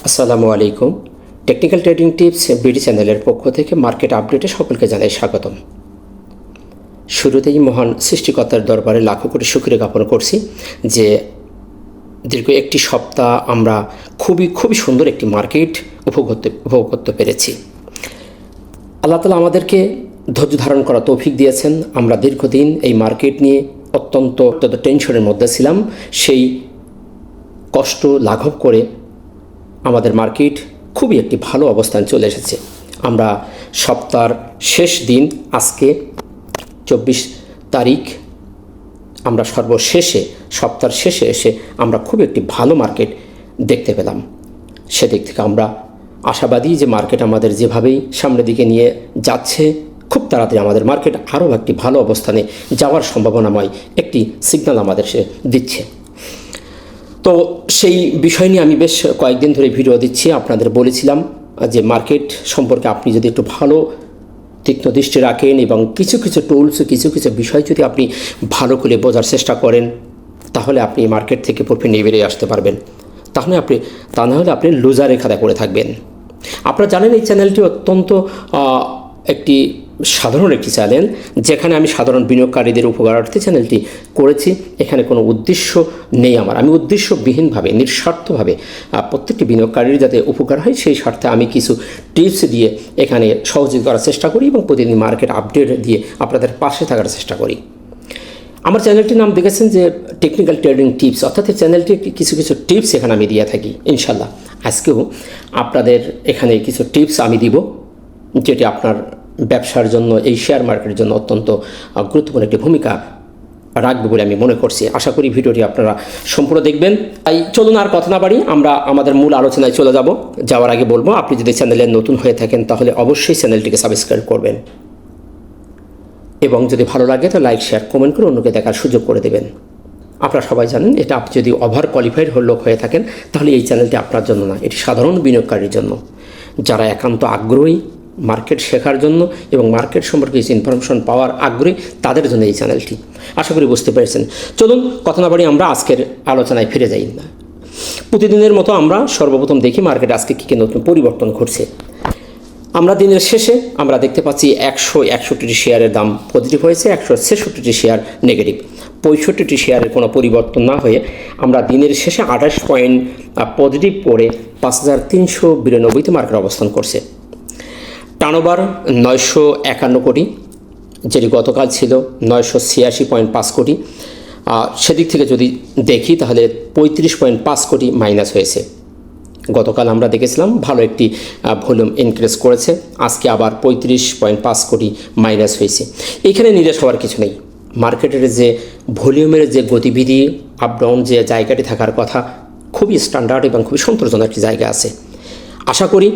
আসসালামু আলাইকুম। Technical trading tips BD চ্যানেলের পক্ষ থেকে মার্কেট আপডেটে সকলকে জানাই স্বাগতম। শুরুতেই মহান সৃষ্টিকর্তার দরবারে লাখো কোটি শুকরিয়া জ্ঞাপন করছি যে দীর্ঘ একটি সপ্তাহ আমরা খুবই সুন্দর একটি মার্কেট উপভোগ করতে পেরেছি। আল্লাহ তাআলা আমাদেরকে ধৈর্য ধারণ করা তৌফিক দিয়েছেন। আমরা দীর্ঘদিন এই মার্কেট নিয়ে অত্যন্ত টেনশনের মধ্যে ছিলাম। সেই কষ্ট লাঘব করে আমাদের মার্কেট খুবই একটি ভালো অবস্থানে চলে এসেছে। আমরা সপ্তাহের শেষ দিন আজকে 24 তারিখ, আমরা সপ্তাহের শেষে এসে আমরা খুব একটি ভালো মার্কেট দেখতে পেলাম। সেদিক থেকে আমরা আশাবাদী যে মার্কেট আমাদের যেভাবেই সামনের দিকে নিয়ে যাচ্ছে, খুব তাড়াতাড়ি আমাদের মার্কেট আরও একটি ভালো অবস্থানে যাওয়ার সম্ভাবনাময় একটি সিগন্যাল আমাদের সে দিচ্ছে। তো সেই বিষয় নিয়ে আমি বেশ কয়েকদিন ধরে ভিডিও দিচ্ছি। আপনাদের বলেছিলাম যে মার্কেট সম্পর্কে আপনি যদি একটু ভালো তীক্ষ্ণ দৃষ্টি রাখেন এবং কিছু টুলস, কিছু বিষয় যদি আপনি ভালো করে বোঝার চেষ্টা করেন, তাহলে আপনি মার্কেট থেকে প্রফিট নিয়ে বেরিয়ে আসতে পারবেন। তা না হলে আপনি লুজারের খাতা করে থাকবেন। আপনারা জানেন এই চ্যানেলটি অত্যন্ত একটি সাধারণ একটি চ্যানেল, যেখানে আমি সাধারণ বিনিয়োগকারীদের উপকারার্থে চ্যানেলটি করেছি। এখানে কোনো উদ্দেশ্য নেই আমার। আমি উদ্দেশ্যবিহীনভাবে, নিঃস্বার্থভাবে প্রত্যেকটি বিনিয়োগকারীর যাতে উপকার হয় সেই স্বার্থে আমি কিছু টিপস দিয়ে এখানে সহযোগিতা করার চেষ্টা করি এবং প্রতিদিন মার্কেট আপডেট দিয়ে আপনাদের পাশে থাকার চেষ্টা করি। আমার চ্যানেলটির নাম দেখেছেন যে টেকনিক্যাল ট্রেডিং টিপস, অর্থাৎ এই চ্যানেলটি কিছু টিপস এখানে আমি দিয়ে থাকি। ইনশাল্লাহ আজকেও আপনাদের এখানে কিছু টিপস আমি দিব, যেটি আপনার ব্যবসার জন্য, এই শেয়ার মার্কেটের জন্য অত্যন্ত গুরুত্বপূর্ণ একটি ভূমিকা রাখবে বলে আমি মনে করছি। আশা করি ভিডিওটি আপনারা সম্পূর্ণ দেখবেন। তাই চলুন আর কথা না বাড়ি আমরা আমাদের মূল আলোচনায় চলে যাব। যাওয়ার আগে বলবো, আপনি যদি চ্যানেলে নতুন হয়ে থাকেন তাহলে অবশ্যই চ্যানেলটিকে সাবস্ক্রাইব করবেন এবং যদি ভালো লাগে তো লাইক, শেয়ার, কমেন্ট করে অন্যকে দেখার সুযোগ করে দেবেন। আপনারা সবাই জানেন এটা আপনি যদি ওভার কোয়ালিফাইড লোক হয়ে থাকেন তাহলে এই চ্যানেলটি আপনার জন্য না, এটি সাধারণ বিনিয়োগকারীর জন্য, যারা একান্ত আগ্রহী মার্কেট শেখার জন্য এবং মার্কেট সম্পর্কে কিছু ইনফরমেশন পাওয়ার আগ্রহী, তাদের জন্য এই চ্যানেলটি। আশা করি বুঝতে পেরেছেন। চলুন কথা না বাড়ি আমরা আজকের আলোচনায় ফিরে যাই। প্রতিদিনের মতো আমরা সর্বপ্রথম দেখি মার্কেট আজকে কী নতুন পরিবর্তন ঘটছে। আমরা দিনের শেষে আমরা দেখতে পাচ্ছি 161টি শেয়ারের দাম পজিটিভ হয়েছে, 166টি শেয়ার নেগেটিভ। 65টি শেয়ারের কোনো পরিবর্তন না হয়ে আমরা দিনের শেষে 28 পয়েন্ট পজিটিভ করে 5392তে মার্কেট অবস্থান করছে। টার্নওভার 951 কোটি, যেটি গতকাল ছিল 986.5 কোটি। সেদিক থেকে যদি দেখি তাহলে 35.5 কোটি মাইনাস হয়েছে। গতকাল আমরা দেখেছিলাম ভালো একটি ভলিউম ইনক্রিজ করেছে, আজকে আবার 35.5 কোটি মাইনাস হয়েছে। এখানে নিরাশ হওয়ার কিছু নেই। মার্কেটের যে ভলিউমের যে গতিবিধি, আপ ডাউন যে জায়গাটি থাকার কথা, খুবই স্ট্যান্ডার্ড এবং খুবই সন্তোষজনক একটি জায়গা আছে। আশা করি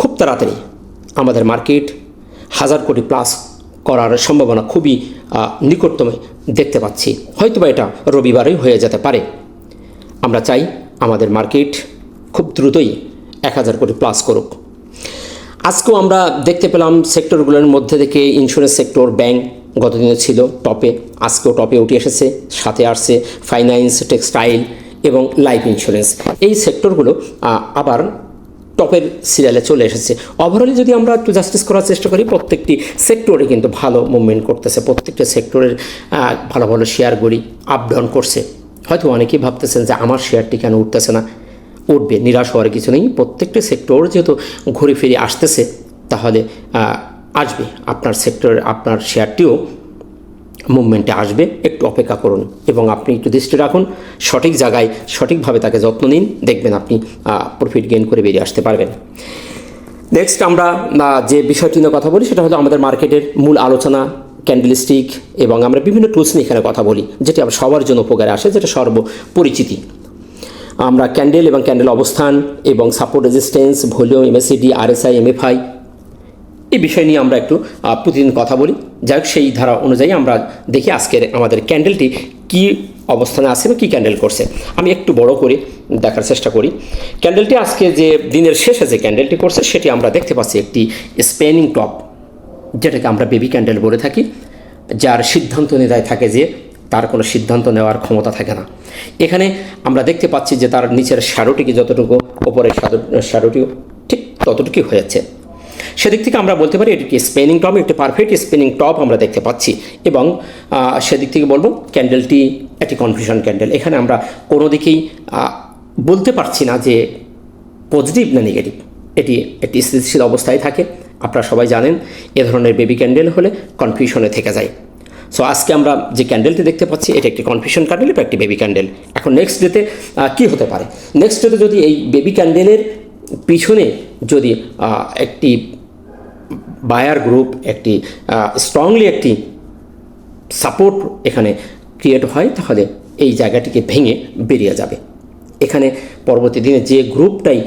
খুব তাড়াতাড়ি আমাদের মার্কেট 1000 কোটি প্লাস করার সম্ভাবনা খুবই নিকটতম দেখতে পাচ্ছি। হয়তোবা এটা রবিবারেই হয়ে যেতে পারে। আমরা চাই আমাদের মার্কেট খুব দ্রুতই 1000 কোটি প্লাস করুক। আজকেও আমরা দেখতে পেলাম সেক্টরগুলোর মধ্যে থেকে ইন্স্যুরেন্স সেক্টর, ব্যাংক গতদিনে ছিল টপে, আজকেও টপে উঠে এসেছে। সাথে আসছে ফাইন্যান্স, টেক্সটাইল এবং লাইফ ইন্স্যুরেন্স। এই সেক্টরগুলো আবার টপের সিরিয়ালে চলে এসেছে। ওভারঅলি যদি আমরা একটু জাস্টিস করার চেষ্টা করি, প্রত্যেকটি সেক্টরে কিন্তু ভালো মুভমেন্ট করতেছে। প্রত্যেকটা সেক্টরের ভালো শেয়ারগুলি আপ ডাউন করছে। হয়তো অনেকেই ভাবতেছেন যে আমার শেয়ারটি কেন উঠতেছে না। উঠবে, নিরাশ হওয়ার কিছু নেই। প্রত্যেকটা সেক্টর যেহেতু ঘুরে ফিরে আসতেছে, তাহলে আসবে আপনার সেক্টরের, আপনার শেয়ারটিও মুভমেন্টে আসবে। একটু অপেক্ষা করুন এবং আপনি একটু দৃষ্টি রাখুন, সঠিক জায়গায় সঠিকভাবে তাকে যত্ন নিন, দেখবেন আপনি প্রফিট গেইন করে বেরিয়ে আসতে পারবেন। নেক্সট আমরা যে বিষয়টি নিয়ে কথা বলি সেটা হলো আমাদের মার্কেটের মূল আলোচনা, ক্যান্ডেলস্টিক, এবং আমরা বিভিন্ন টুলস নিয়ে এখানে কথা বলি, যেটি আবার সবার জন্য উপকারে আসে, যেটা সর্বপরিচিতি। আমরা ক্যান্ডেল এবং ক্যান্ডেল অবস্থান এবং support, resistance, volume, MACD, RSI, MFI এই বিষয় নিয়ে আমরা একটু প্রতিদিন কথা বলি। যাই হোক, সেই ধারা অনুযায়ী আমরা দেখি আজকের আমাদের ক্যান্ডেলটি কী অবস্থানে আছে বা কী ক্যান্ডেল করছে। আমি একটু বড় করে দেখার চেষ্টা করি। ক্যান্ডেলটি আজকে যে দিনের শেষে যে ক্যান্ডেলটি করছে সেটি আমরা দেখতে পাচ্ছি একটি স্প্যানিং টপ, যেটাকে আমরা বেবি ক্যান্ডেল বলে থাকি, যার সিদ্ধান্ত নির্ণয় থাকে যে তার কোনো সিদ্ধান্ত নেওয়ার ক্ষমতা থাকে না। এখানে আমরা দেখতে পাচ্ছি যে তার নিচের শ্যাডোটিকে যতটুকু, ওপরের শ্যাডোটিও ঠিক ততটুকুই হয়েছে। সেদিক থেকে আমরা বলতে পারি এটি একটি স্পিনিং টপ, একটি পারফেক্ট স্পিনিং টপ আমরা দেখতে পাচ্ছি। এবং সেদিক থেকে বলবো ক্যান্ডেলটি একটি কনফিউশন ক্যান্ডেল। এখানে আমরা কোনো দিকেই বলতে পারছি না যে পজিটিভ না নেগেটিভ, এটি একটি স্থিতিশীল অবস্থায় থাকে। আপনারা সবাই জানেন এ ধরনের বেবি ক্যান্ডেল হলে কনফিউশনে থেকে যায়। সো আজকে আমরা যে ক্যান্ডেলটি দেখতে পাচ্ছি এটা একটি কনফিউশন ক্যান্ডেল বা একটি বেবি ক্যান্ডেল। এখন নেক্সট ডেতে কী হতে পারে? নেক্সট ডেতে যদি এই বেবি ক্যান্ডেলের পিছনে যদি একটি বায়ার গ্রুপ, একটি স্ট্রংলি একটি সাপোর্ট এখানে ক্রিয়েট হয়, তাহলে এই জায়গাটিকে ভেঙে বেরিয়ে যাবে। এখানে পরবর্তী দিনে যে গ্রুপটাই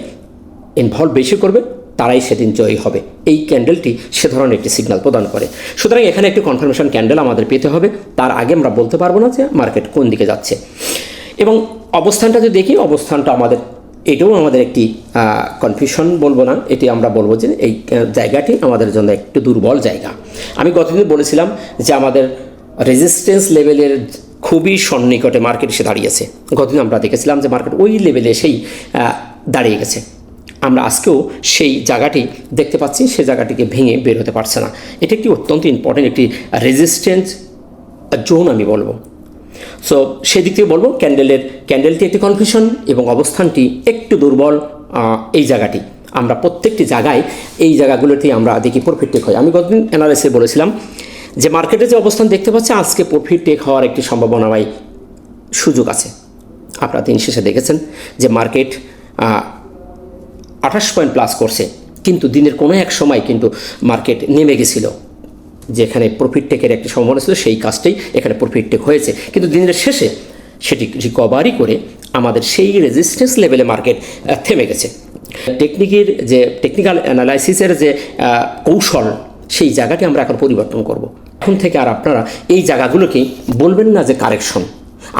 ইনভলভ বেশি করবে তারাই সেদিন জয়ী হবে। এই ক্যান্ডেলটি সে ধরনের একটি সিগন্যাল প্রদান করে। সুতরাং এখানে একটি কনফার্মেশন ক্যান্ডেল আমাদের পেতে হবে, তার আগে আমরা বলতে পারবো না যে মার্কেট কোন দিকে যাচ্ছে। এবং অবস্থানটা যদি দেখি, অবস্থানটা আমাদের এটাও আমাদের একটি কনফিউশন বলবো না, এটি আমরা বলবো যে এই জায়গাটি আমাদের জন্য একটু দুর্বল জায়গা। আমি গতদিন বলেছিলাম যে আমাদের রেজিস্ট্যান্স লেভেলের খুবই সন্নিকটে মার্কেট এসে দাঁড়িয়েছে। গতদিন আমরা দেখেছিলাম যে মার্কেট ওই লেভেলে এসেই দাঁড়িয়ে গেছে। আমরা আজকেও সেই জায়গাটি দেখতে পাচ্ছি, সেই জায়গাটিকে ভেঙে বের হতে পারছে না। এটি একটি অত্যন্ত ইম্পর্টেন্ট একটি রেজিস্ট্যান্স জোন আমি বলবো। সো সেই দিক থেকে বলবো ক্যান্ডেলটি একটি কনফিউশন এবং অবস্থানটি একটু দুর্বল। এই জায়গাটি আমরা প্রত্যেকটি জায়গায় এই জায়গাগুলোতেই আমরা দেখি প্রফিট টেক হয়। আমি গতদিন অ্যানালাইসিসে বলেছিলাম যে মার্কেটে যে অবস্থান দেখতে পাচ্ছি আজকে প্রফিট টেক হওয়ার একটি সম্ভাবনাময় সুযোগ আছে। আপনারা দিন শেষে দেখেছেন যে মার্কেট 28 পয়েন্ট প্লাস করছে, কিন্তু দিনের কোনো এক সময় কিন্তু মার্কেট নেমে গেছিল, যেখানে প্রফিট টেকের একটি সম্ভাবনা ছিল সেই কাজটাই এখানে প্রফিট টেক হয়েছে। কিন্তু দিনের শেষে সেটি রিকভারি করে আমাদের সেই রেজিস্ট্যান্স লেভেলে মার্কেট থেমে গেছে। টেকনিক্যাল অ্যানালাইসিসের যে কৌশল, সেই জায়গাটি আমরা এখন পরিবর্তন করব। এখন থেকে আর আপনারা এই জায়গাগুলোকে বলবেন না যে কারেকশন,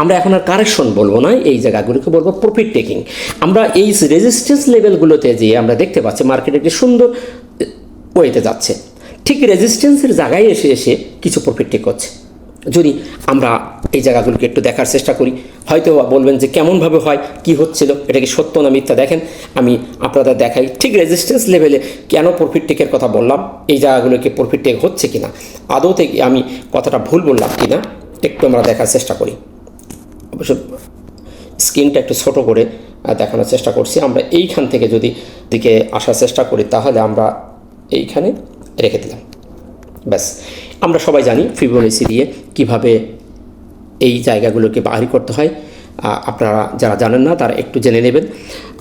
আমরা এখন আর কারেকশন বলবো না, এই জায়গাগুলোকে বলবো প্রফিট টেকিং। আমরা এই রেজিস্ট্যান্স লেভেলগুলোতে যেয়ে আমরা দেখতে পাচ্ছি মার্কেট একটি সুন্দর ওয়েতে যাচ্ছে, ঠিক রেজিস্ট্যান্সের জায়গায় এসে এসে কিছু প্রফিট টেক হচ্ছে। যদি আমরা এই জায়গাগুলোকে একটু দেখার চেষ্টা করি, হয়তো বলবেন যে কেমনভাবে হয়, কি হচ্ছিল, এটা কি সত্য না মিথ্যা। দেখেন আমি আপনাদের দেখাই ঠিক রেজিস্ট্যান্স লেভেলে কেন প্রফিট টেকের কথা বললাম, এই জায়গাগুলোকে প্রফিট টেক হচ্ছে কিনা, আদৌ থেকে আমি কথাটা ভুল বললাম কিনা একটু আমরা দেখার চেষ্টা করি। অবশ্য স্ক্রিনটা একটু ছোটো করে দেখানোর চেষ্টা করছি। আমরা এইখান থেকে যদি দিকে আসার চেষ্টা করি তাহলে আমরা এইখানে রেখে দিলাম, ব্যাস। আমরা সবাই জানি ফিবোনাচি দিয়ে কিভাবে এই জায়গাগুলোকে বাহির করতে হয়। আপনারা যারা জানেন না তারা একটু জেনে নেবেন।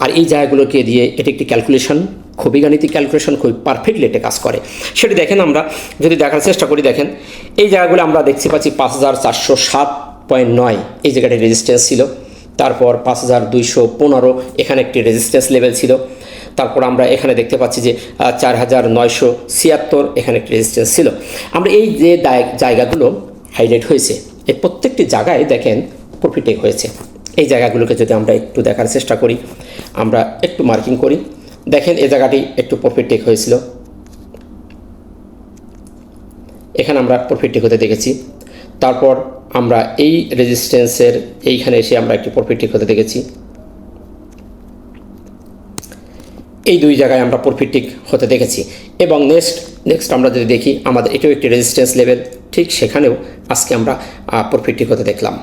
আর এই জায়গাগুলোকে দিয়ে এটি একটি ক্যালকুলেশন, খুবই গাণিতিক ক্যালকুলেশন, খুবই পারফেক্টলি এটা কাজ করে। সেটি দেখেন, আমরা যদি দেখার চেষ্টা করি, দেখেন এই জায়গাগুলো আমরা দেখতে পাচ্ছি 5407.9 এই জায়গাটি রেজিস্ট্যান্স ছিল। তারপর 5215 এখানে একটি রেজিস্ট্যান্স লেভেল ছিল। তারপর আমরা এখানে দেখতে পাচ্ছি যে 4976 এখানে একটি রেজিস্ট্যান্স ছিল। আমরা এই যে জায়গাগুলো হাইলাইট হয়েছে, এই প্রত্যেকটি জায়গায় দেখেন প্রফিট টেক হয়েছে। এই জায়গাগুলোকে যদি আমরা একটু দেখার চেষ্টা করি, আমরা একটু মার্কিং করি, দেখেন এই জায়গাটি একটু প্রফিট টেক হয়েছিল, এখানে আমরা প্রফিট টেক হতে দেখেছি। তারপর আমরা এই রেজিস্ট্যান্সের এইখানে এসে আমরা একটি প্রফিট টেক হতে দেখেছি। এই দুই জায়গায় আমরা প্রফিট টেক হতে দেখেছি। এবং নেক্সট আমরা যদি দেখি, আমাদের এটাও একটি রেজিস্ট্যান্স লেভেল, ঠিক সেখানেও আজকে আমরা প্রফিট টেক হতে দেখলাম।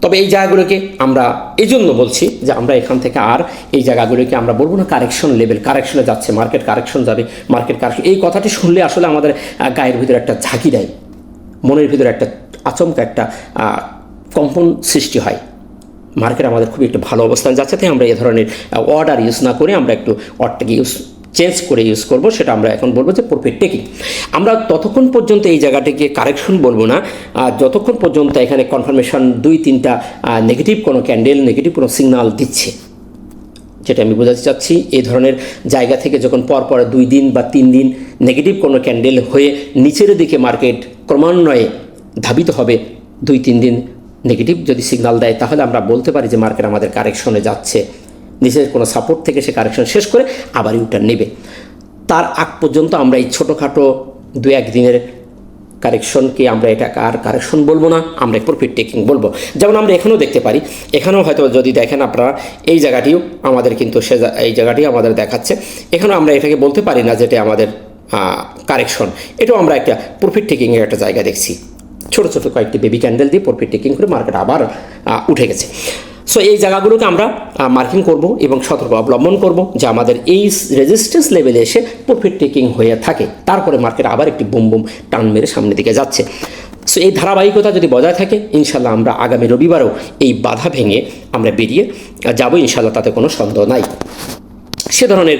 তবে এই জায়গাগুলোকে আমরা এই জন্য বলছি যে আমরা এখান থেকে আর এই জায়গাগুলোকে আমরা বলবো না কারেকশন লেভেল, কারেকশনে যাচ্ছে মার্কেট, কারেকশন যাবে, মার্কেট কারেকশন। এই কথাটি শুনলে আসলে আমাদের গায়ের ভিতরে একটা ঝাঁকি দেয়, মনের ভিতরে একটা আচমকা একটা কম্পন সৃষ্টি হয়। মার্কেট আমাদের খুবই একটু ভালো অবস্থান যাচ্ছে, তাই আমরা এই ধরনের অর্ডার ইউজ না করে আমরা একটু অর্ডারটাকে চেঞ্জ করে ইউজ করব। সেটা আমরা এখন বলবো যে প্রফিট টেকিং। আমরা ততক্ষণ পর্যন্ত এই জায়গাটিকে কারেকশন বলবো না যতক্ষণ পর্যন্ত এখানে কনফার্মেশন 2-3টা নেগেটিভ কোনো ক্যান্ডেল, নেগেটিভ কোনো সিগন্যাল দিচ্ছে। যেটা আমি বোঝাতে চাচ্ছি, এই ধরনের জায়গা থেকে যখন পরপর 2 দিন বা 3 দিন নেগেটিভ কোনো ক্যান্ডেল হয়ে নিচের দিকে মার্কেট ক্রমান্বয়ে ধাবিত হবে, 2-3 দিন নেগেটিভ যদি সিগন্যাল দেয়, তাহলে আমরা বলতে পারি যে মার্কেট আমাদের কারেকশনে যাচ্ছে। নিচের কোনো সাপোর্ট থেকে সে কারেকশন শেষ করে আবার ইউটার্ন নেবে। তার আগ পর্যন্ত আমরা এই ছোটোখাটো 2-1 দিনের কারেকশনকে আমরা এটা আর কারেকশন বলবো না, আমরা প্রফিট টেকিং বলবো। যেমন আমরা এখানেও দেখতে পারি, এখানেও হয়তো যদি দেখেন আপনারা এই জায়গাটিও আমাদের কিন্তু এই জায়গাটিও আমাদের দেখাচ্ছে, এখানেও আমরা এটাকে বলতে পারি না যেটা আমাদের কারেকশন, এটাও আমরা একটা প্রফিট টেকিংয়ের একটা জায়গা দেখছি। ছোটো ছোটো কয়েকটি বেবি ক্যান্ডেল দিয়ে প্রফিট টেকিং করে মার্কেট আবার উঠে গেছে। সো এই জায়গাগুলোকে আমরা মার্কিং করব এবং সতর্ক অবলম্বন করব যে আমাদের এই রেজিস্ট্যান্স লেভেলে এসে প্রফিট টেকিং হয়ে থাকে, তারপরে মার্কেট আবার একটি বুম বুম টান মেরে সামনের দিকে যাচ্ছে। সো এই ধারাবাহিকতা যদি বজায় থাকে, ইনশাল্লাহ আমরা আগামী রবিবারও এই বাধা ভেঙে আমরা বেরিয়ে যাব ইনশাল্লাহ, তাতে কোনো সন্দেহ নাই। সে ধরনের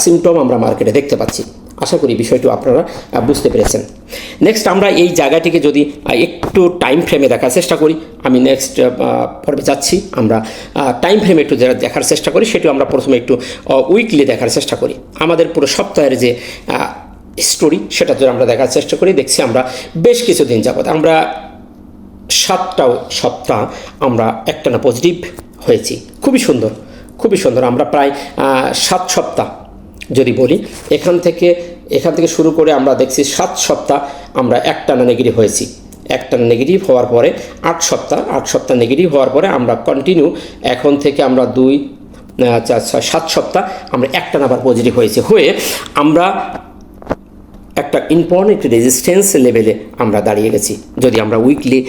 সিমটম আমরা মার্কেটে দেখতে পাচ্ছি। আশা করি বিষয়টি আপনারা বুঝতে পেরেছেন। নেক্সট আমরা এই জায়গাটিকে যদি একটু টাইম ফ্রেমে দেখার চেষ্টা করি, আমি নেক্সট পর্বে যাচ্ছি, আমরা টাইম ফ্রেমে একটু দেখার চেষ্টা করি, সেটিও আমরা প্রথমে একটু উইকলি দেখার চেষ্টা করি। আমাদের পুরো সপ্তাহের যে স্টোরি সেটা যদি আমরা দেখার চেষ্টা করি, দেখছি আমরা বেশ কিছুদিন যাবত আমরা 7টা সপ্তাহ আমরা একটানা পজিটিভ হয়েছি। খুবই সুন্দর, খুবই সুন্দর। আমরা প্রায় 7 সপ্তাহ যদি বলি, এখান থেকে শুরু করে আমরা দেখছি 7 সপ্তাহ আমরা একটানা নেগেটিভ হয়েছি। একটানা নেগেটিভ হওয়ার পরে 8 সপ্তাহ নেগেটিভ হওয়ার পরে আমরা কন্টিনিউ, এখন থেকে আমরা 7 সপ্তাহ আমরা একটানা আবার পজিটিভ হয়েছি, হয়ে আমরা একটা ইম্পর্টেন্ট রেজিস্ট্যান্স লেভেলে আমরা দাঁড়িয়ে গেছি। যদি আমরা উইকলি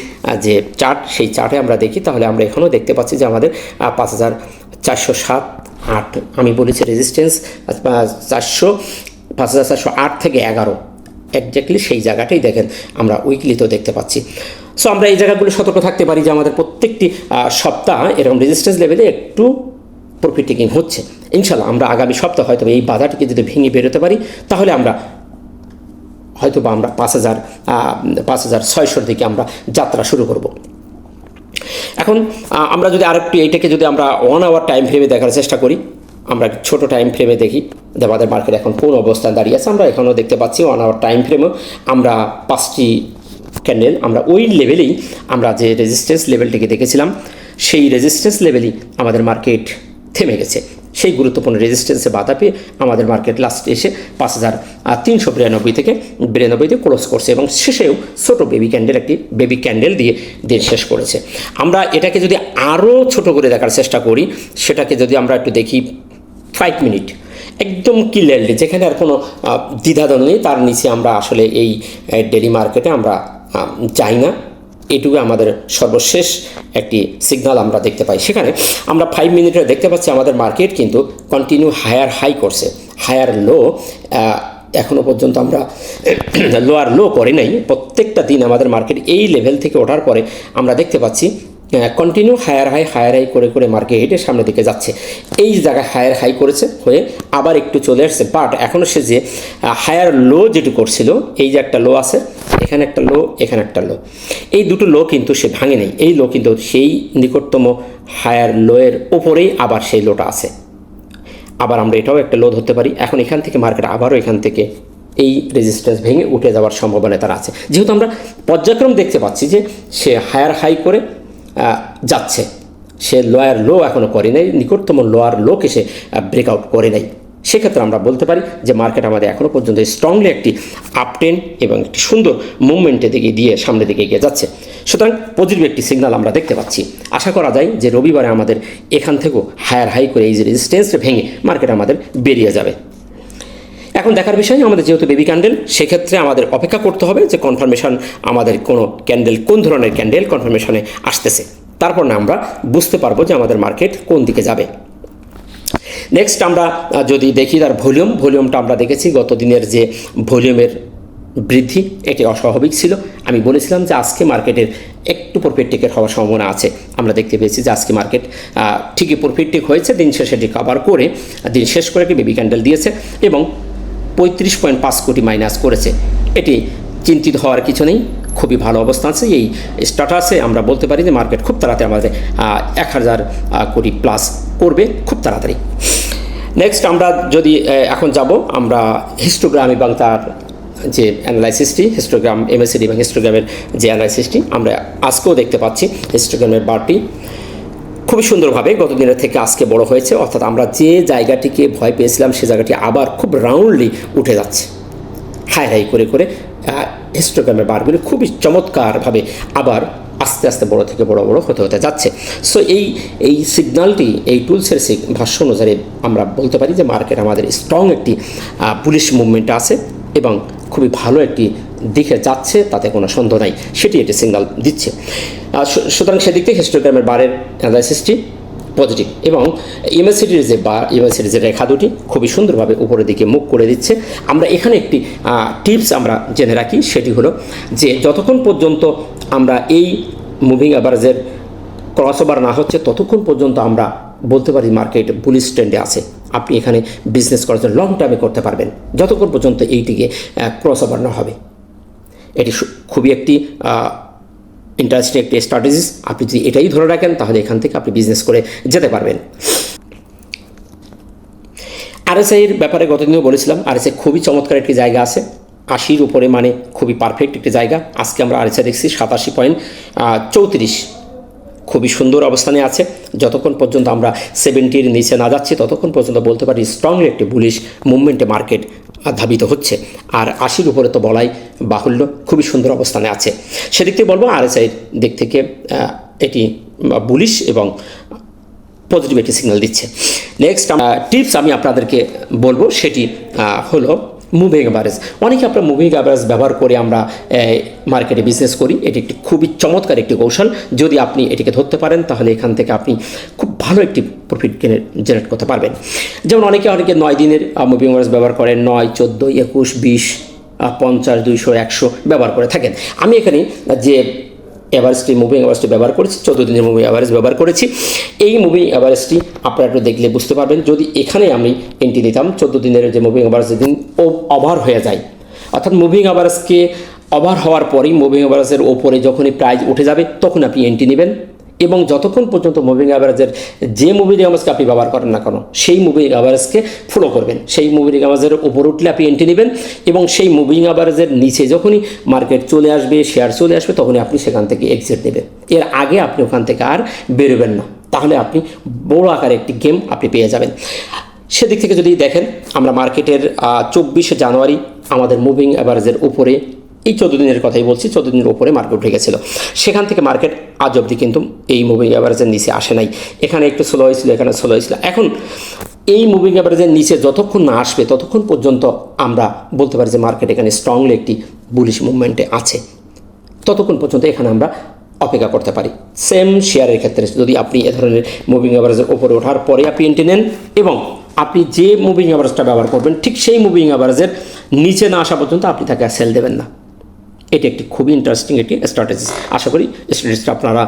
যে চার্ট, সেই চার্টে আমরা দেখি, তাহলে আমরা এখনও দেখতে পাচ্ছি যে আমাদের 5407.8 আমি বলেছি রেজিস্ট্যান্স 5408 থেকে 11 একজ্যাক্টলি সেই জায়গাটাই দেখেন আমরা উইকলিতেও দেখতে পাচ্ছি। সো আমরা এই জায়গাগুলো সতর্ক থাকতে পারি যে আমাদের প্রত্যেকটি সপ্তাহ এরকম রেজিস্ট্যান্স লেভেলে একটু প্রফিট টেকিং হচ্ছে। ইনশাল্লাহ আমরা আগামী সপ্তাহ হয়তো এই বাধাটিকে যদি ভেঙে বেরোতে পারি, তাহলে আমরা হয়তো বা আমরা 5600 দিকে আমরা যাত্রা শুরু করব। এখন আমরা যদি আরেকটু এইটাকে যদি আমরা 1 আওয়ার টাইম ফ্রেমে দেখার চেষ্টা করি, আমরা ছোট টাইম ফ্রেমে দেখি যে আমাদের মার্কেট এখন কোন অবস্থায় দাঁড়িয়ে আছে। আমরা এখনও দেখতে পাচ্ছি 1 আওয়ার টাইম ফ্রেমেও আমরা 5টি ক্যান্ডেল আমরা ওই লেভেলেই, আমরা যে রেজিস্ট্যান্স লেভেলটিকে দেখেছিলাম সেই রেজিস্ট্যান্স লেভেলেই আমাদের মার্কেট থেমে গেছে। সেই গুরুত্বপূর্ণ রেজিস্ট্যান্সে বাধা পেয়ে আমাদের মার্কেট লাস্টে এসে 5392 থেকে 92 ক্লোজ করছে এবং শেষেও ছোটো একটি বেবি ক্যান্ডেল দিয়ে দিন শেষ করেছে। আমরা এটাকে যদি আরও ছোট করে দেখার চেষ্টা করি, সেটাকে যদি আমরা একটু দেখি 5 মিনিট একদম ক্লিয়ারলি, যেখানে আর কোনো দ্বিধাদ্বন্দ্ব নেই, তার নিচে আমরা আসলে এই ডেলি মার্কেটে আমরা যাই না। এটুকু আমাদের সর্বশেষ একটি সিগন্যাল আমরা দেখতে পাই। সেখানে আমরা 5 মিনিটে দেখতে পাচ্ছি আমাদের মার্কেট কিন্তু কন্টিনিউ হায়ার হাই করছে, হায়ার লো এখনও পর্যন্ত আমরা লোয়ার লো করে নাই। প্রত্যেকটা দিন আমাদের মার্কেট এই লেভেল থেকে ওঠার পরে আমরা দেখতে পাচ্ছি কন্টিনিউ হায়ার হাই করে মার্কেটের সামনের দিকে যাচ্ছে। এই জায়গায় হায়ার হাই করেছে, হয়ে আবার একটু চলে আসছে, বাট এখনও সে যে হায়ার লো যেটু করছিল, এই যে একটা লো আছে, এখানে একটা লো, এখানে একটা লো, এই দুটো লো কিন্তু সে ভাঙে নেই। এই লো কিন্তু সেই নিকটতম হায়ার লোয়ের ওপরেই আবার সেই লোটা আছে। আবার আমরা এটাও একটা লো ধরতে পারি। এখন এখান থেকে মার্কেট আবারও এখান থেকে এই রেজিস্ট্যান্স ভেঙে উঠে যাওয়ার সম্ভাবনা তার আছে, যেহেতু আমরা পর্যায়ক্রম দেখতে পাচ্ছি যে সে হায়ার হাই করে যাচ্ছে, সে লোয়ার লো এখনও করে নাই, নিকটতম লোয়ার লোকে সে ব্রেকআউট করে নাই। সেক্ষেত্রে আমরা বলতে পারি যে মার্কেট আমাদের এখনও পর্যন্ত স্ট্রংলি একটি আপটেন এবং একটি সুন্দর মুভমেন্টের দিকে দিয়ে সামনের দিকে এগিয়ে যাচ্ছে। সুতরাং পজিটিভ একটি সিগন্যাল আমরা দেখতে পাচ্ছি। আশা করা যায় যে রবিবারে আমাদের এখান থেকেও হায়ার হাই করে এই যে রেজিস্ট্যান্সটা ভেঙে মার্কেট আমাদের বেরিয়ে যাবে। এখন দেখার বিষয়, আমাদের যেহেতু বেবি ক্যান্ডেল, সেক্ষেত্রে আমাদের অপেক্ষা করতে হবে যে কনফার্মেশন আমাদের কোনো ক্যান্ডেল, কোন ধরনের ক্যান্ডেল কনফার্মেশনে আসতেছে, তারপর না আমরা বুঝতে পারবো যে আমাদের মার্কেট কোন দিকে যাবে। নেক্সট আমরা যদি দেখি তার ভলিউমটা আমরা দেখেছি গত দিনের যে ভলিউমের বৃদ্ধি, এটি অস্বাভাবিক ছিল। আমি বলেছিলাম যে আজকে মার্কেটের একটু প্রফিট টেকের হওয়ার সম্ভাবনা আছে। আমরা দেখতে পেয়েছি যে আজকে মার্কেট ঠিকই প্রফিট টেক হয়েছে, দিন শেষে রিকভার করে দিন শেষ করে একটি বেবি ক্যান্ডেল দিয়েছে এবং 35.5 কোটি মাইনাস করেছে। এটি চিন্তিত হওয়ার কিছু নেই, খুবই ভালো অবস্থা আছে। এই স্ট্যাটাসে আমরা বলতে পারি যে মার্কেট খুব তাড়াতাড়ি আমাদের 1000 কোটি প্লাস করবে খুব তাড়াতাড়ি। নেক্সট আমরা যদি এখন যাব আমরা হিস্টোগ্রাম এবং তার যে অ্যানালাইসিসটি, হিস্টোগ্রাম MACD এবং হিস্টোগ্রামের যে অ্যানালাইসিসটি আমরা আজকেও দেখতে পাচ্ছি। হিস্টোগ্রামের বারটি খুবই সুন্দরভাবে গত দিনের থেকে আজকে বড় হয়েছে, অর্থাৎ আমরা যে জায়গাটিকে ভয় পেয়েছিলাম সে জায়গাটি আবার খুব রাউন্ডলি উঠে যাচ্ছে, হাই করে হিস্টোগ্রামের বারগুলি খুবই চমৎকারভাবে আবার আস্তে আস্তে বড় থেকে বড় হতে হতে যাচ্ছে। সো এই সিগন্যালটি, এই টুলসের ভাষ্য অনুসারে আমরা বলতে পারি যে মার্কেট আমাদের স্ট্রং একটি বুলিশ মুভমেন্ট আছে এবং খুবই ভালো একটি দিকে যাচ্ছে, তাতে কোনো সন্দেহ নাই, সেটি একটি সিগন্যাল দিচ্ছে। সুতরাং সেদিক থেকে হিস্টোগ্রামের বারের অ্যানালাইসিসটি পজিটিভ এবং ইউনিভার্সিটির যে রেখা দুটি খুবই সুন্দরভাবে উপরের দিকে মুখ করে দিচ্ছে। আমরা এখানে একটি টিপস আমরা জেনে রাখি, সেটি হলো যে যতক্ষণ পর্যন্ত আমরা এই মুভিং অ্যাভারেজের ক্রসওভার না হচ্ছে ততক্ষণ পর্যন্ত আমরা বলতে পারি মার্কেট বুলিশ ট্রেন্ডে আছে। আপনি এখানে বিজনেস করার জন্য লং টার্মে করতে পারবেন যতক্ষণ পর্যন্ত এইটিকে ক্রসওভার না হবে। এটি খুবই একটি ইন্টারেস্টিং একটি স্ট্র্যাটেজিস। আপনি যদি এটাই ধরে রাখেন তাহলে এখান থেকে আপনি বিজনেস করে যেতে পারবেন। আরএসআইয়ের ব্যাপারে গতদিনও বলেছিলাম, আরএসআই খুবই চমৎকার একটি জায়গা আছে, 80-র উপরে, মানে খুবই পারফেক্ট একটি জায়গা। আজকে আমরা আরএসআই দেখছি 87.34, খুবই সুন্দর অবস্থানে আছে। যতক্ষণ পর্যন্ত আমরা 70-র নিচে না যাচ্ছি ততক্ষণ পর্যন্ত বলতে পারি স্ট্রংলি একটি বুলিশ মুভমেন্টে মার্কেট ধাবিত হচ্ছে। আর 80-র উপরে তো বলাই বাহুল্য, খুবই সুন্দর অবস্থানে আছে। সেদিক থেকে বলবো আরএসআইয়ের দিক থেকে এটি বুলিশ এবং পজিটিভ একটি সিগন্যাল দিচ্ছে। নেক্সট টিপস আমি আপনাদেরকে বলবো, সেটি হলো মুভিং অ্যাভারেজ। অনেকে আপনার মুভিং অ্যাভারেজ ব্যবহার করে আমরা মার্কেটে বিজনেস করি। এটি একটি খুবই চমৎকার একটি কৌশল। যদি আপনি এটিকে ধরতে পারেন তাহলে এখান থেকে আপনি খুব ভালো একটি প্রফিট জেনারেট করতে পারবেন। যেমন অনেকে 9 দিনের মুভিং অ্যাভারেজ ব্যবহার করেন, 9, 14, 21, 20, 50, 200, 100 ব্যবহার করে থাকেন। আমি এখানে যে অ্যাভারেজটি মুভিং অ্যাভারেজটি ব্যবহার করেছি, 14 দিনের মুভিং অ্যাভারেজ ব্যবহার করেছি। এই মুভিং অ্যাভারেজটি আপনারা একটু দেখলে বুঝতে পারবেন। যদি এখানে আমি এন্ট্রি দিতাম 14 দিনের যে মুভিং অ্যাভারেজ দিন ওভার হয়ে যায়, অর্থাৎ মুভিং অ্যাভারেজকে ওভার হওয়ার পরেই মুভিং অ্যাভারেজের ওপরে যখনই প্রাইস উঠে যাবে তখন আপনি এন্ট্রি নেবেন এবং যতক্ষণ পর্যন্ত মুভিং অ্যাভারেজের যে মুভিং অ্যাভারেজকে আপনি ব্যবহার করেন না কেন সেই মুভিং অ্যাভারেজকে ফলো করবেন। সেই মুভিং অ্যাভারেজের উপর উঠলে আপনি এন্ট্রি নেবেন এবং সেই মুভিং অ্যাভারেজের নিচে যখনই মার্কেট চলে আসবে, শেয়ার চলে আসবে, তখনই আপনি সেখান থেকে এক্সিট নেবেন। এর আগে আপনি ওখান থেকে আর বেরোবেন না, তাহলে আপনি বড় আকারে একটি গেম আপনি পেয়ে যাবেন। সেদিক থেকে যদি দেখেন, আমরা মার্কেটের 24শে জানুয়ারি আমাদের মুভিং অ্যাভারেজের উপরে, এই 14 দিনের কথাই বলছি, 14 দিনের উপরে মার্কেট উঠে গেছিলো। সেখান থেকে মার্কেট আজ অবধি কিন্তু এই মুভিং অ্যাভারেজের নিচে আসে নাই। এখানে একটু স্লো হয়েছিল, এখানে স্লো হয়েছিল। এখন এই মুভিং অ্যাভারেজের নিচে যতক্ষণ না আসবে ততক্ষণ পর্যন্ত আমরা বলতে পারি যে মার্কেট এখানে স্ট্রংলি একটি বুলিশ মুভমেন্টে আছে। ততক্ষণ পর্যন্ত এখানে আমরা অপেক্ষা করতে পারি। সেম শেয়ারের ক্ষেত্রে যদি আপনি এ ধরনের মুভিং অ্যাভারেজের ওপরে ওঠার পরে আপনি এন্ট্রি নেন এবং আপনি যে মুভিং অ্যাভারেজটা ব্যবহার করবেন ঠিক সেই মুভিং অ্যাভারেজের নিচে না আসা পর্যন্ত আপনি তাকে সেল দেবেন না। এটি একটি খুবই ইন্টারেস্টিং একটি স্ট্র্যাটেজি। আশা করি স্ট্র্যাটেজিটা আপনারা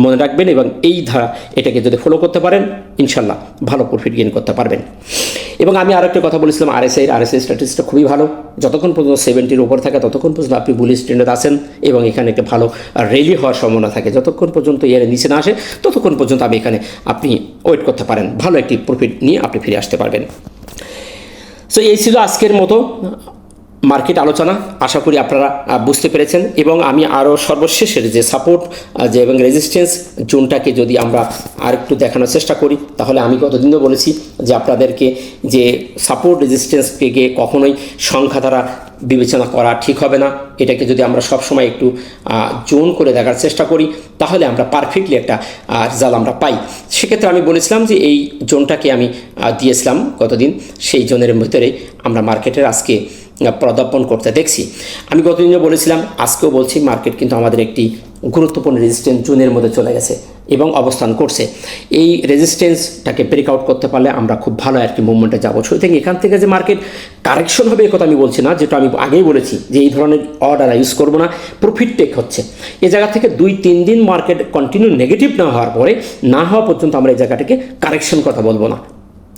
মনে রাখবেন এবং এই ধারা এটাকে যদি ফলো করতে পারেন ইনশাল্লাহ ভালো প্রফিট গেইন করতে পারবেন। এবং আমি আরও একটা কথা বলেছিলাম, আরএসআই স্ট্র্যাটেজিটা খুবই ভালো। যতক্ষণ পর্যন্ত 70-র উপর থাকে ততক্ষণ পর্যন্ত আপনি বুলিশ ট্রেন্ডে আছেন এবং এখানে একটা ভালো র্যালি হওয়ার সম্ভাবনা থাকে। যতক্ষণ পর্যন্ত এর নিচে না আসে ততক্ষণ পর্যন্ত আপনি ওয়েট করতে পারেন, ভালো একটি প্রফিট নিয়ে আপনি ফিরে আসতে পারবেন। সো এই ছিল আজকের মতো মার্কেট আলোচনা। আশা করি আপনারা বুঝতে পেরেছেন এবং আমি আরও সর্বশেষের যে সাপোর্ট এবং রেজিস্ট্যান্স জোনটাকে যদি আমরা আরেকটু দেখানোর চেষ্টা করি, তাহলে আমি গতদিনও বলেছি যে আপনাদেরকে যে সাপোর্ট রেজিস্ট্যান্সকে কখনোই সংখ্যা দ্বারা বিবেচনা করা ঠিক হবে না। এটাকে যদি আমরা সবসময় একটু জোন করে দেখার চেষ্টা করি তাহলে আমরা পারফেক্টলি একটা রেজাল্ট আমরা পাই। সেক্ষেত্রে আমি বলেছিলাম যে এই জোনটাকে আমি দিয়েছিলাম গতদিন, সেই জোনের ভিতরে আমরা মার্কেটের আজকে পদার্পণ করতে দেখছি। আমি গতদিনও বলেছিলাম, আজকেও বলছি, মার্কেট কিন্তু আমাদের একটি গুরুত্বপূর্ণ রেজিস্ট্যান্স জোনের মধ্যে চলে গেছে এবং অবস্থান করছে। এই রেজিস্ট্যান্সটাকে ব্রেকআউট করতে পারলে আমরা খুব ভালো আর কি মুভমেন্টে যাবো। সুতরাং এখান থেকে যে মার্কেট কারেকশন হবে এ কথা আমি বলছি না, যেটা আমি আগেই বলেছি যে এই ধরনের অর্ডার ইউজ করবো না, প্রফিট টেক হচ্ছে। এই জায়গা থেকে 2-3 দিন মার্কেট কন্টিনিউ নেগেটিভ না হওয়ার পরে না হওয়া পর্যন্ত আমরা এই জায়গাটাকে কারেকশন কথা বলবো না।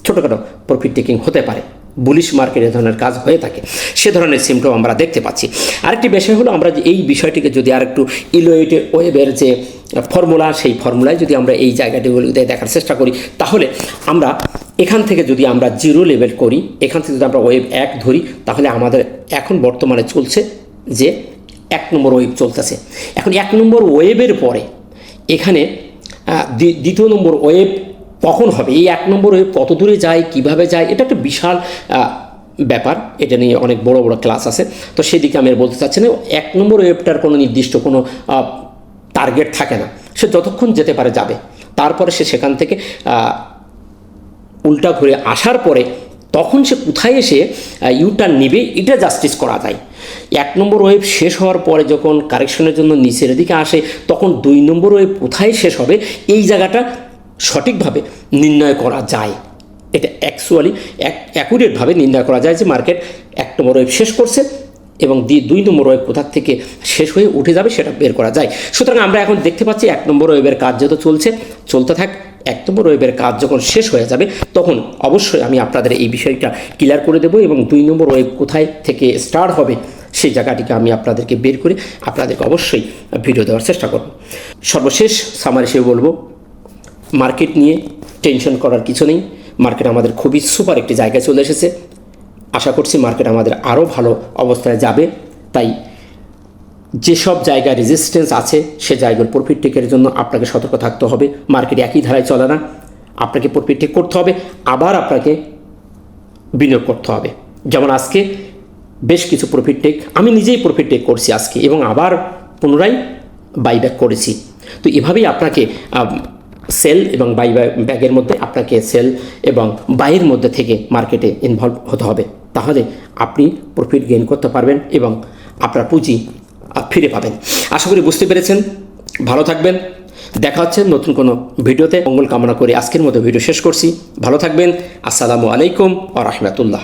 ছোটোখাটো প্রফিট টেকিং হতে পারে, বুলিশ মার্কেট এ ধরনের কাজ হয়ে থাকে, সে ধরনের সিমটম আমরা দেখতে পাচ্ছি। আরেকটি বিষয় হলো, আমরা যে এই বিষয়টিকে যদি আর একটু ইলোয়েটেড ওয়েবের যে ফর্মুলা, সেই ফর্মুলায় যদি আমরা এই জায়গাটিগুলোতে দেখার চেষ্টা করি তাহলে আমরা এখান থেকে যদি আমরা 0 লেভেল করি, এখান থেকে যদি আমরা ওয়েব 1 ধরি, তাহলে আমাদের এখন বর্তমানে চলছে যে 1 নম্বর ওয়েব চলতেছে। এখন 1 নম্বর ওয়েবের পরে এখানে 2 নম্বর ওয়েব কখন হবে, এই 1 নম্বর ওয়েব কত দূরে যায়, কিভাবে যায়, এটা একটা বিশাল ব্যাপার, এটা নিয়ে অনেক বড় বড় ক্লাস আছে, তো সেদিকে আমি আর বলতে চাচ্ছি না। 1 নম্বর ওয়েভটার কোনো নির্দিষ্ট কোনো টার্গেট থাকে না, সে যতক্ষণ যেতে পারে যাবে, তারপরে সে সেখান থেকে উল্টা ঘুরে আসার পরে তখন সে কোথায় এসে ইউটার্ন নেবে এটা জাস্টিস করা যায়। 1 নম্বর ওয়েভ শেষ হওয়ার পরে যখন কারেকশনের জন্য নিচের দিকে আসে, তখন 2 নম্বর ওয়েভ কোথায় শেষ হবে এই জায়গাটা সঠিকভাবে নির্ণয় করা যায়। এটা অ্যাকচুয়ালি অ্যাকুরেটভাবে নির্ণয় করা যায় যে মার্কেট 1 নম্বর ওয়েভ শেষ করছে এবং 2 নম্বর ওয়েভ কোথা থেকে শেষ হয়ে উঠে যাবে সেটা বের করা যায়। সুতরাং আমরা এখন দেখতে পাচ্ছি 1 নম্বর ওয়েভের কাজ যত চলতে থাক, 1 নম্বর ওয়েভের কাজ যখন শেষ হয়ে যাবে তখন অবশ্যই আমি আপনাদের এই বিষয়টা ক্লিয়ার করে দেবো এবং 2 নম্বর ওয়েভ কোথায় থেকে স্টার্ট হবে সেই জায়গাটিকে আমি আপনাদেরকে বের করে আপনাদেরকে অবশ্যই ভিডিও দেওয়ার চেষ্টা করব। সর্বশেষ সামারি হিসেবে বলবো, মার্কেট নিয়ে টেনশন করার কিছু নেই। মার্কেট আমাদের খুবই সুপার একটি জায়গায় চলে এসেছে। আশা করছি মার্কেট আমাদের আরও ভালো অবস্থায় যাবে। তাই যেসব জায়গায় রেজিস্ট্যান্স আছে সে জায়গার প্রফিট টেকের জন্য আপনাকে সতর্ক থাকতে হবে। মার্কেট একই ধারায় চলে না, আপনাকে প্রফিট টেক করতে হবে, আবার আপনাকে বিনিয়োগ করতে হবে। যেমন আজকে বেশ কিছু প্রফিট টেক আমি নিজেই প্রফিট টেক করছি আজকে এবং আবার পুনরায় বাইব্যাক করেছি। তো এভাবেই আপনাকে সেল এবং ব্যাগের মধ্যে আপনাকে সেল এবং বাইয়ের মধ্যে থেকে মার্কেটে ইনভলভ হতে হবে, তাহলে আপনি প্রফিট গেইন করতে পারবেন এবং আপনার পুঁজি ফিরে পাবেন। আশা করি বুঝতে পেরেছেন। ভালো থাকবেন, দেখা হচ্ছে নতুন কোনো ভিডিওতে। মঙ্গল কামনা করে আজকের মতো ভিডিও শেষ করছি। ভালো থাকবেন। আসসালামু আলাইকুম ওয়া রাহমাতুল্লাহ।